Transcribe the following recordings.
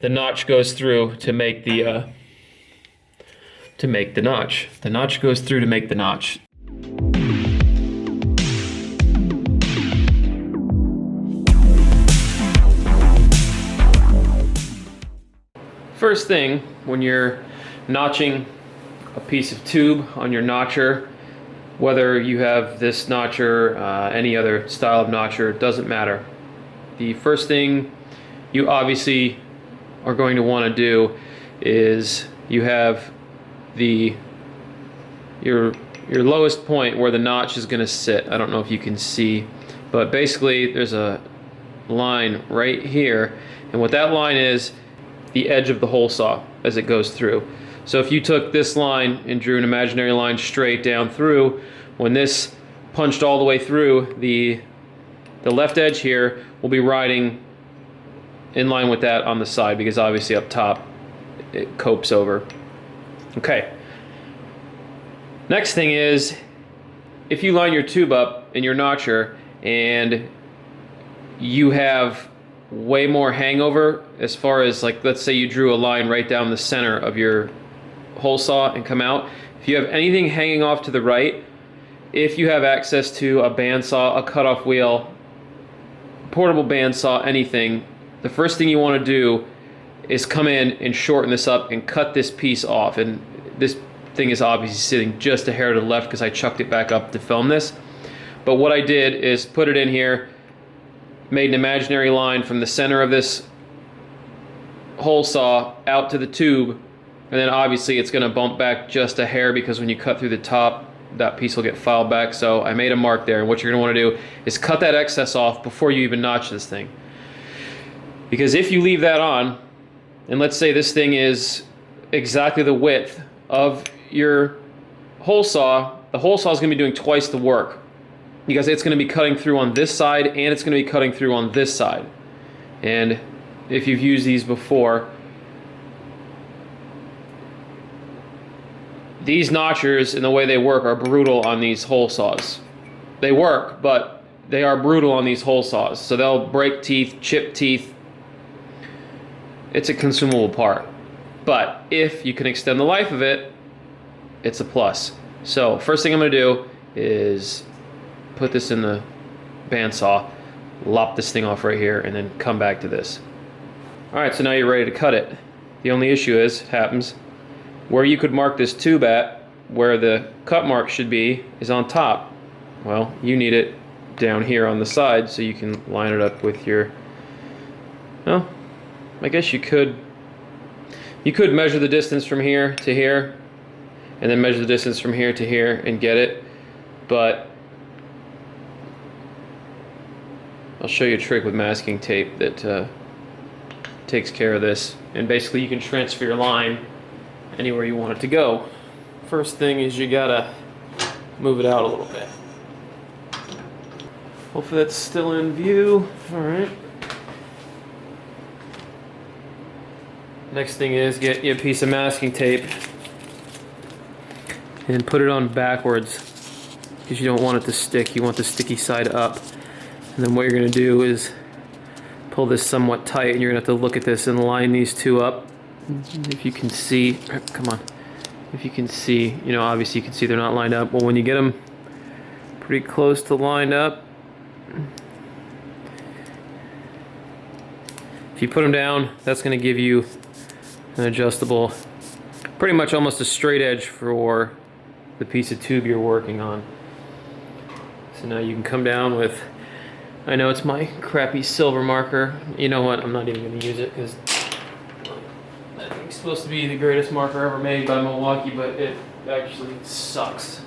the notch goes through to make the notch. The notch goes through to make the notch. First thing, when you're notching a piece of tube on your notcher, whether you have this notcher, any other style of notcher, it doesn't matter. The first thing you obviously are going to want to do is you have your lowest point where the notch is going to sit. I don't know if you can see, but basically there's a line right here, and what that line is the edge of the hole saw as it goes through. So if you took this line and drew an imaginary line straight down through, when this punched all the way through, the left edge here will be riding in line with that on the side, because obviously up top it copes over. Okay. Next thing is, if you line your tube up in your notcher and you have way more hangover, as far as, like, let's say you drew a line right down the center of your hole saw and come out, if you have anything hanging off to the right, if you have access to a bandsaw, a cutoff wheel, portable bandsaw, anything, the first thing you want to do is come in and shorten this up and cut this piece off. And this thing is obviously sitting just a hair to the left because I chucked it back up to film this. But what I did is put it in here, made an imaginary line from the center of this hole saw out to the tube, and then obviously it's going to bump back just a hair because when you cut through the top, that piece will get filed back. So I made a mark there, and what you're going to want to do is cut that excess off before you even notch this thing. Because if you leave that on, and let's say this thing is exactly the width of your hole saw, the hole saw is going to be doing twice the work, because it's going to be cutting through on this side and it's going to be cutting through on this side. And if you've used these before, these notchers and the way they work are brutal on these hole saws. They work, but they are brutal on these hole saws. So they'll break teeth, chip teeth. It's a consumable part. But if you can extend the life of it, it's a plus. So first thing I'm going to do is put this in the bandsaw, lop this thing off right here, and then come back to this. Alright, so now you're ready to cut it. The only issue happens, where you could mark this tube at, where the cut mark should be, is on top. Well, you need it down here on the side so you can line it up with your, well, I guess you could measure the distance from here to here, and then measure the distance from here to here and get it, but I'll show you a trick with masking tape that takes care of this. And basically you can transfer your line anywhere you want it to go. First thing is you gotta move it out a little bit. Hopefully that's still in view. Alright. Next thing is get you a piece of masking tape and put it on backwards, because you don't want it to stick. You want the sticky side up. And then what you're going to do is pull this somewhat tight, and you're going to have to look at this and line these two up. If you can see, come on. If you can see, you know, obviously you can see they're not lined up. Well, when you get them pretty close to lined up, if you put them down, that's going to give you an adjustable, pretty much almost a straight edge for the piece of tube you're working on. So now you can come down with, I know it's my crappy silver marker. You know what? I'm not even going to use it because that thing's supposed to be the greatest marker ever made by Milwaukee, but it actually sucks.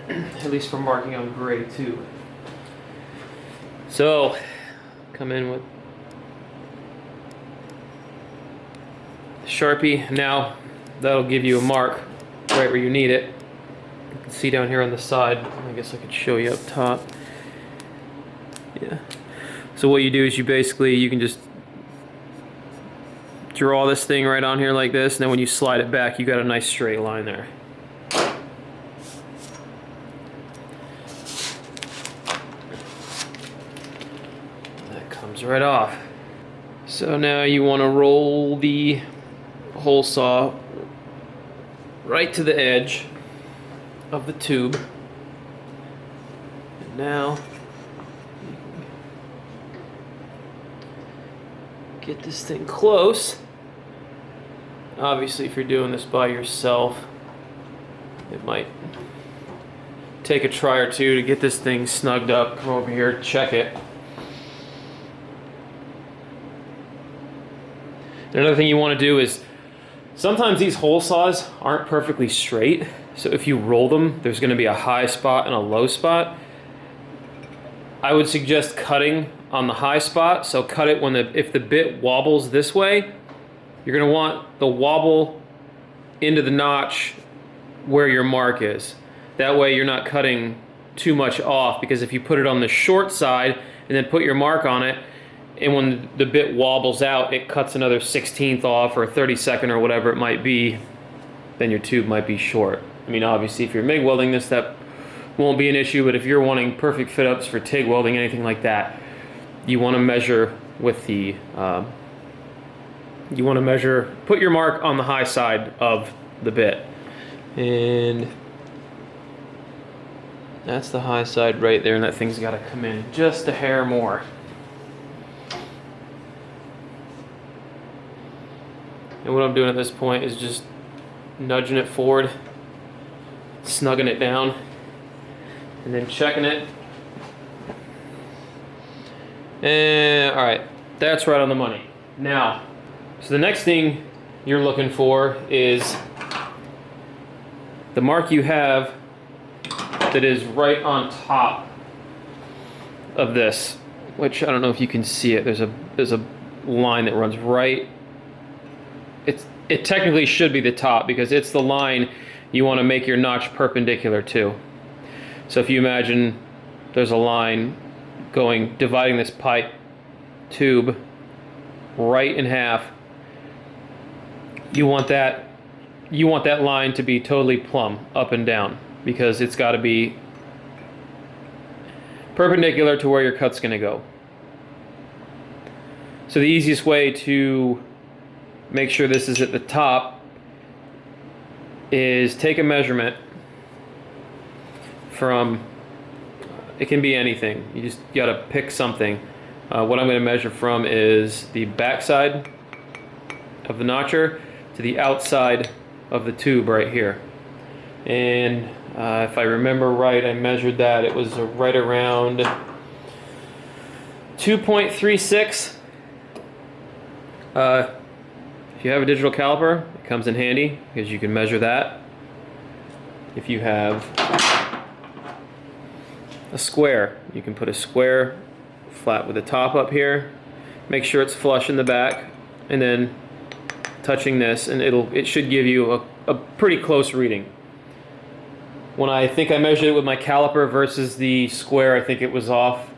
At least for marking on gray too. So, come in with Sharpie. Now, that'll give you a mark right where you need it. You can see down here on the side. I guess I could show you up top. Yeah. So what you do is you can just draw this thing right on here like this, and then when you slide it back, you got a nice straight line there. That comes right off. So now you want to roll the hole saw right to the edge of the tube. And now get this thing close. Obviously, if you're doing this by yourself, it might take a try or two to get this thing snugged up. Come over here, check it. Another thing you want to do is, sometimes these hole saws aren't perfectly straight, so if you roll them, there's going to be a high spot and a low spot. I would suggest cutting on the high spot, so cut it when if the bit wobbles this way, you're going to want the wobble into the notch where your mark is. That way you're not cutting too much off, because if you put it on the short side and then put your mark on it, and when the bit wobbles out, it cuts another 1/16 off or a 32nd or whatever it might be, then your tube might be short. I mean, obviously, if you're MIG welding this, that won't be an issue, but if you're wanting perfect fit-ups for TIG welding, anything like that, you want to measure with the, put your mark on the high side of the bit. And that's the high side right there, and that thing's got to come in just a hair more. And what I'm doing at this point is just nudging it forward, snugging it down, and then checking it. And all right, that's right on the money. Now, so the next thing you're looking for is the mark you have that is right on top of this, which I don't know if you can see it. There's a line that runs right. It technically should be the top, because it's the line you want to make your notch perpendicular to. So if you imagine there's a line dividing this pipe tube right in half, you want that line to be totally plumb up and down, because it's got to be perpendicular to where your cut's going to go. So the easiest way to make sure this is at the top is take a measurement from, it can be anything, you just gotta pick something. What I'm going to measure from is the backside of the notcher to the outside of the tube right here. And if I remember right, I measured that, it was right around 2.36. If you have a digital caliper, it comes in handy because you can measure that. If you have a square, you can put a square flat with the top up here, make sure it's flush in the back, and then touching this, and it should give you a pretty close reading. When I think I measured it with my caliper versus the square, I think it was off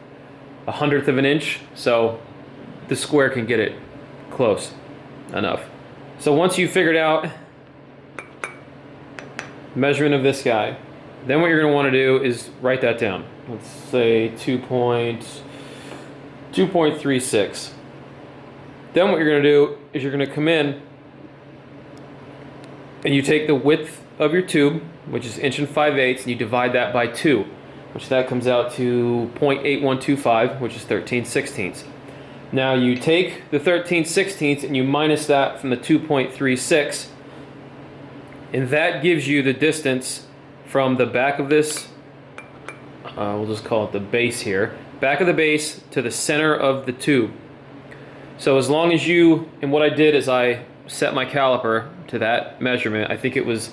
1/100 of an inch, so the square can get it close enough. So once you've figured out measurement of this guy, then what you're going to want to do is write that down. Let's say 2.36. Then what you're going to do is you're going to come in and you take the width of your tube, which is 1 5/8, and you divide that by 2, which that comes out to 0.8125, which is 13/16. Now you take the 13/16 and you minus that from the 2.36, and that gives you the distance from the back of this, we'll just call it the base here, back of the base to the center of the tube. So as long as you, and what I did is I set my caliper to that measurement. I think it was,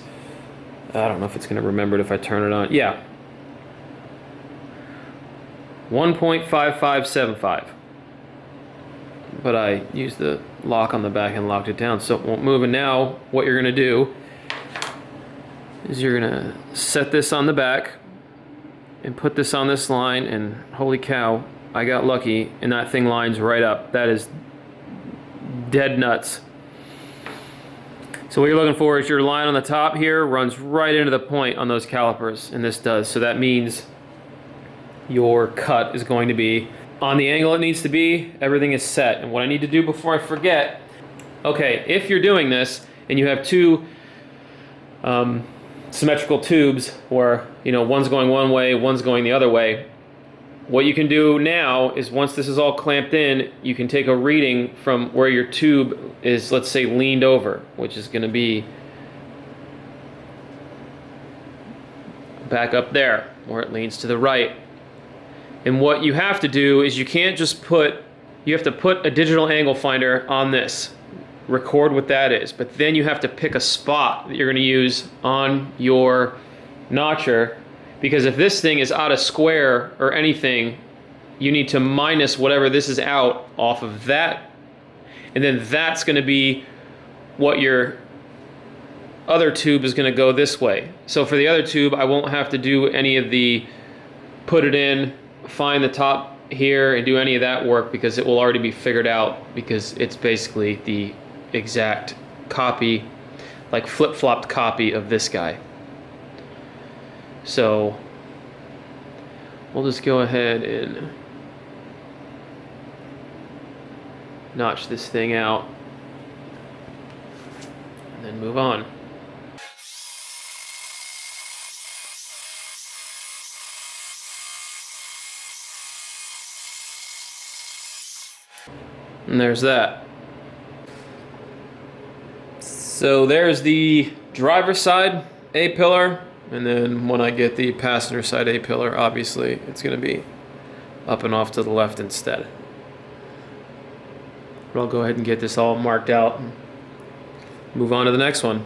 I don't know if it's going to remember it if I turn it on. Yeah. 1.5575. But I used the lock on the back and locked it down so it won't move. And now what you're going to do is you're going to set this on the back and put this on this line, and holy cow, I got lucky and that thing lines right up. That is dead nuts. So what you're looking for is your line on the top here runs right into the point on those calipers, and this does. So that means your cut is going to be on the angle it needs to be, everything is set. And what I need to do before I forget, okay, if you're doing this and you have two symmetrical tubes where, you know, one's going one way, one's going the other way, what you can do now is once this is all clamped in, you can take a reading from where your tube is, let's say, leaned over, which is going to be back up there where it leans to the right. And what you have to do is you can't just you have to put a digital angle finder on this, record what that is, but then you have to pick a spot that you're going to use on your notcher, because if this thing is out of square or anything, you need to minus whatever this is out off of that, and then that's going to be what your other tube is going to go this way. So for the other tube, I won't have to do any of the put it in, find the top here, and do any of that work, because it will already be figured out, because it's basically the exact copy, like flip-flopped copy of this guy. So we'll just go ahead and notch this thing out and then move on. And there's that. So there's the driver's side A-pillar, and then when I get the passenger side A-pillar, obviously it's going to be up and off to the left instead. But I'll go ahead and get this all marked out and move on to the next one.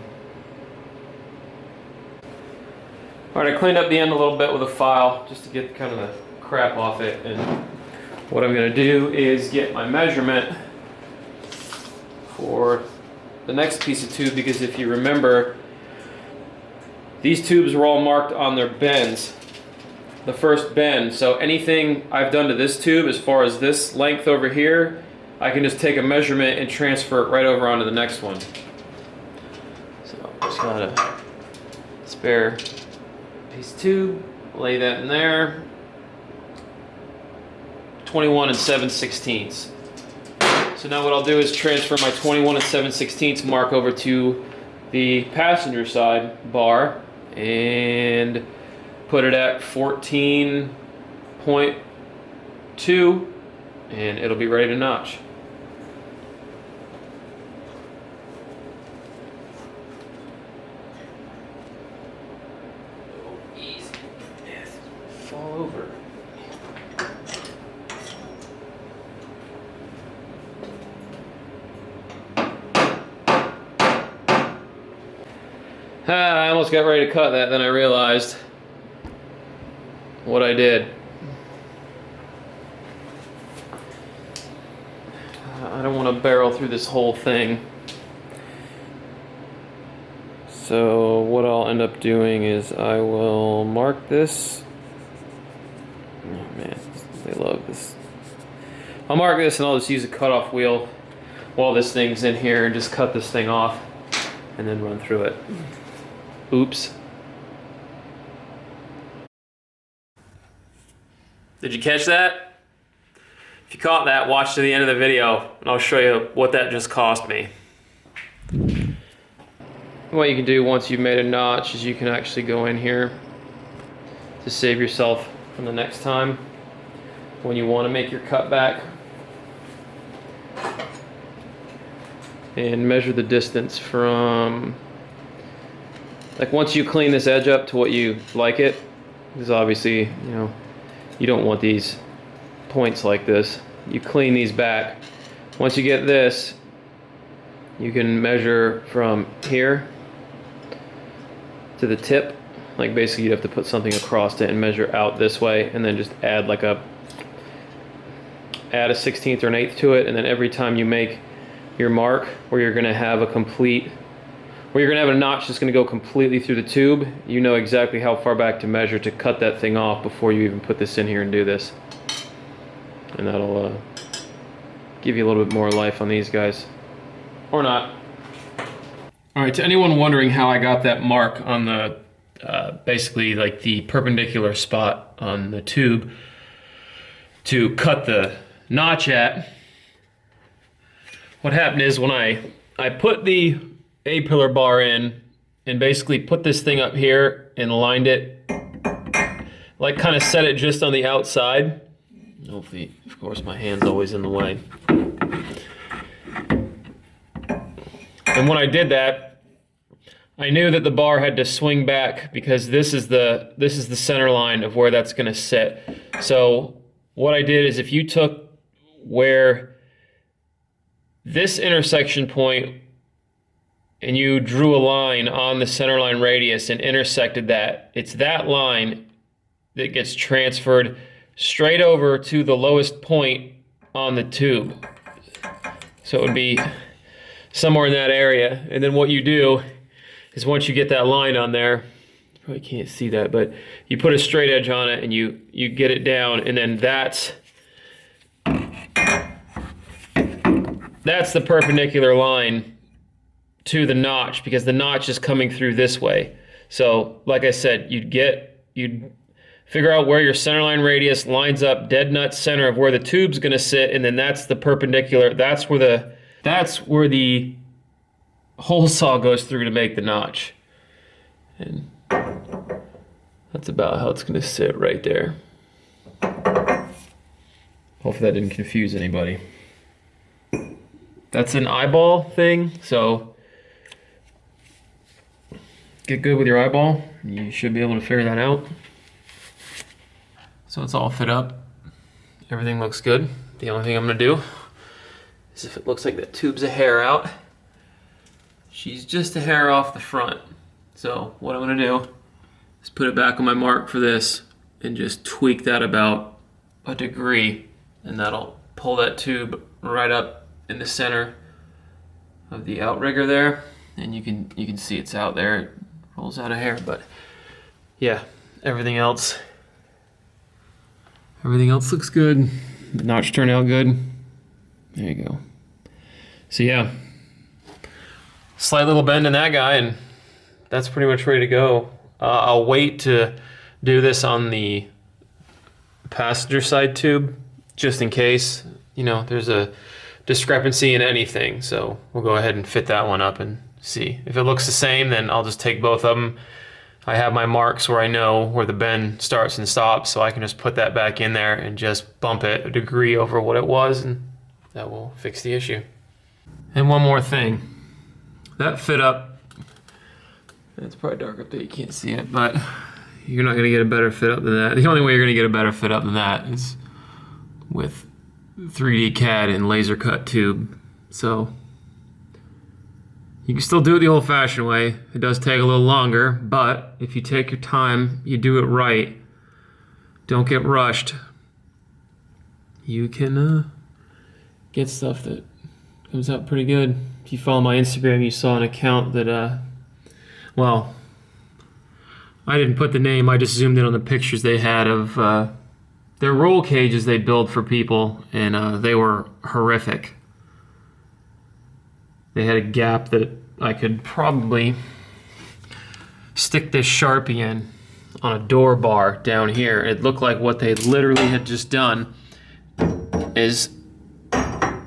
Alright, I cleaned up the end a little bit with a file just to get kind of the crap off it, and what I'm going to do is get my measurement for the next piece of tube, because if you remember, these tubes were all marked on their bends, the first bend. So anything I've done to this tube as far as this length over here, I can just take a measurement and transfer it right over onto the next one. So just got a spare piece of tube, lay that in there. 21 7/16. So now what I'll do is transfer my 21 7/16 mark over to the passenger side bar and put it at 14.2, and it'll be ready to notch. Easy. Yes. Fall over. I almost got ready to cut that, then I realized what I did. I don't want to barrel through this whole thing. So what I'll end up doing is I will mark this. Oh man, they love this. I'll mark this and I'll just use a cutoff wheel while this thing's in here and just cut this thing off and then run through it. Oops. Did you catch that? If you caught that, watch to the end of the video and I'll show you what that just cost me. What you can do once you've made a notch is you can actually go in here to save yourself from the next time when you want to make your cut back and measure the distance from, like, once you clean this edge up to what you like it, because obviously, you know, you don't want these points like this. You clean these back. Once you get this, you can measure from here to the tip. Like, basically you'd have to put something across it and measure out this way, and then just add like a 1/16 or 1/8 to it, and then every time you make your mark where you're gonna have a complete, where you're gonna have a notch that's gonna go completely through the tube, you know exactly how far back to measure to cut that thing off before you even put this in here and do this. And that'll give you a little bit more life on these guys. Or not. Alright, to anyone wondering how I got that mark on the, basically like the perpendicular spot on the tube, to cut the notch at. What happened is when I put the A-pillar bar in and basically put this thing up here and lined it, like kind of set it just on the outside. Hopefully, of course, my hand's always in the way. And when I did that, I knew that the bar had to swing back because this is the center line of where that's going to sit. So what I did is if you took where this intersection point and you drew a line on the center line radius and intersected that, it's that line that gets transferred straight over to the lowest point on the tube. So it would be somewhere in that area. And then what you do is once you get that line on there, you probably can't see that, but you put a straight edge on it and you get it down, and then that's the perpendicular line to the notch, because the notch is coming through this way. So like I said, you'd figure out where your centerline radius lines up dead nut center of where the tube's gonna sit, and then that's the perpendicular, that's where the hole saw goes through to make the notch. And that's about how it's gonna sit right there. Hopefully that didn't confuse anybody. That's an eyeball thing, so get good with your eyeball. You should be able to figure that out. So it's all fit up. Everything looks good. The only thing I'm gonna do is if it looks like that tube's a hair out, she's just a hair off the front. So what I'm gonna do is put it back on my mark for this and just tweak that about a degree, and that'll pull that tube right up in the center of the outrigger there. And you can see it's out there. It rolls out a hair, but yeah, everything else looks good. The notch turned out good. There you go. So yeah, slight little bend in that guy, and that's pretty much ready to go. I'll wait to do this on the passenger side tube, just in case, you know, there's a discrepancy in anything. So we'll go ahead and fit that one up and see. If it looks the same, then I'll just take both of them. I have my marks where I know where the bend starts and stops, so I can just put that back in there and just bump it a degree over what it was, and that will fix the issue. And one more thing. That fit up, it's probably dark up there, you can't see it, but you're not gonna get a better fit up than that. The only way you're gonna get a better fit up than that is with 3D CAD and laser cut tube. So you can still do it the old-fashioned way. It does take a little longer, but if you take your time, you do it right, don't get rushed, you can get stuff that comes out pretty good. If you follow my Instagram, you saw an account that, well, I didn't put the name, I just zoomed in on the pictures they had of their roll cages they build for people, and they were horrific. They had a gap that I could probably stick this Sharpie in on a door bar down here. It looked like what they literally had just done is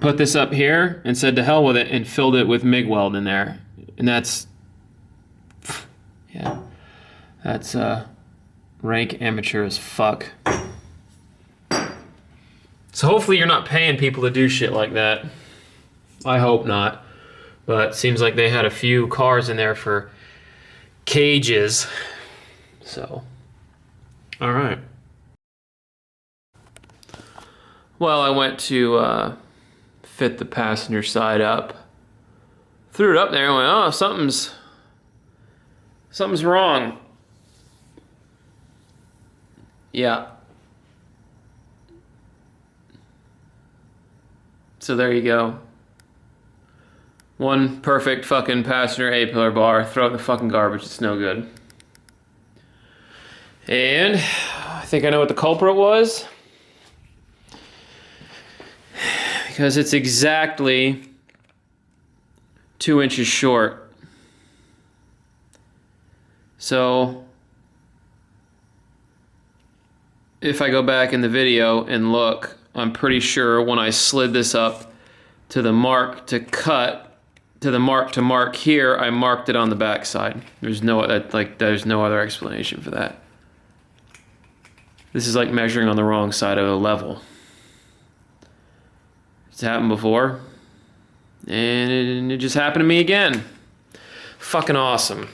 put this up here and said to hell with it and filled it with MIG weld in there. And that's, yeah, that's rank amateur as fuck. So hopefully you're not paying people to do shit like that. I hope not. But it seems like they had a few cars in there for cages. So, all right. Well, I went to fit the passenger side up. Threw it up there and went, oh, something's wrong. Yeah. So there you go. One perfect fucking passenger A-pillar bar. Throw it in the fucking garbage. It's no good. And I think I know what the culprit was. Because it's exactly 2 inches short. So if I go back in the video and look, I'm pretty sure when I slid this up to the mark to cut, to the mark to mark here, I marked it on the back side. There's no other explanation for that. This is like measuring on the wrong side of a level. It's happened before, and it just happened to me again. Fucking awesome.